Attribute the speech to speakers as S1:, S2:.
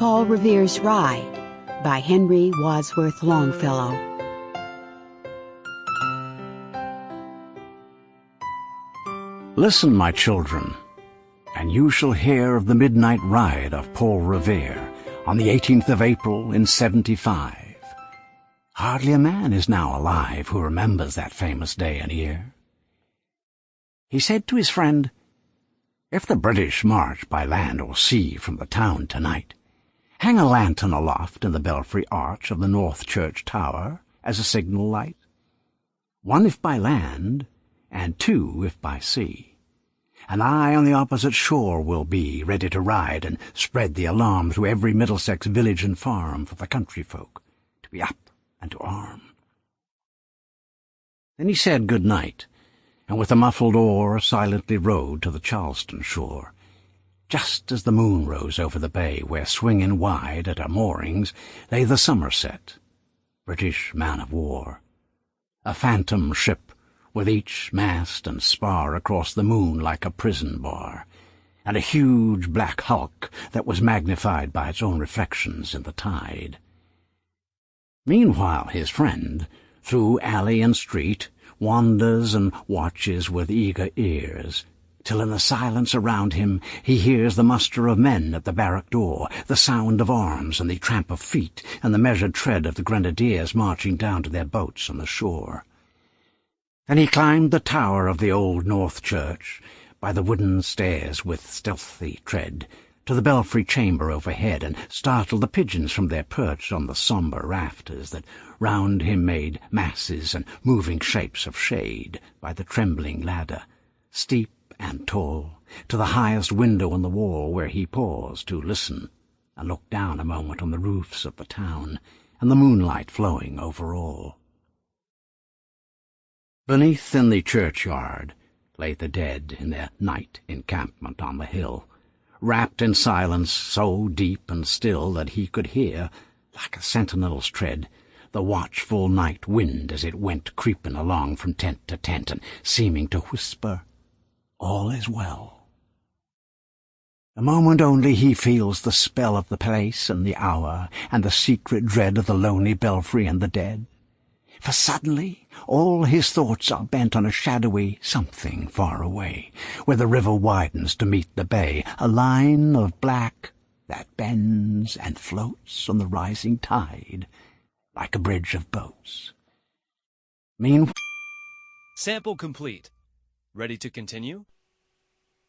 S1: Paul Revere's Ride by Henry Wadsworth Longfellow.
S2: Listen, my children, and you shall hear of the midnight ride of Paul Revere on the 18th of April in 75. Hardly a man is now alive who remembers that famous day and year. He said to his friend, "If the British march by land or sea from the town tonight, hang a lantern aloft in the belfry arch of the North Church Tower as a signal light. One if by land, and two if by sea. And I on the opposite shore will be, ready to ride and spread the alarm through every Middlesex village and farm for the country folk to be up and to arm." Then he said good night, and with a muffled oar silently rowed to the Charleston shore, just as the moon rose over the bay where, swinging wide at her moorings, lay the Somerset, British man-of-war, a phantom ship with each mast and spar across the moon like a prison bar, and a huge black hulk that was magnified by its own reflections in the tide. Meanwhile his friend, through alley and street, wanders and watches with eager ears, till in the silence around him he hears the muster of men at the barrack door, the sound of arms and the tramp of feet, and the measured tread of the grenadiers marching down to their boats on the shore. Then he climbed the tower of the old North Church, by the wooden stairs with stealthy tread, to the belfry chamber overhead, and startled the pigeons from their perch on the sombre rafters that round him made masses and moving shapes of shade by the trembling ladder, steep and tall, to the highest window on the wall, where he paused to listen and look down a moment on the roofs of the town and the moonlight flowing over all. Beneath in the churchyard lay the dead in their night encampment on the hill, wrapped in silence so deep and still that he could hear, like a sentinel's tread, the watchful night wind as it went creeping along from tent to tent, and seeming to whisper, "All is well." A moment only he feels the spell of the place and the hour, and the secret dread of the lonely belfry and the dead. For suddenly all his thoughts are bent on a shadowy something far away, where the river widens to meet the bay, a line of black that bends and floats on the rising tide like a bridge of boats.
S3: Sample complete. Ready to continue?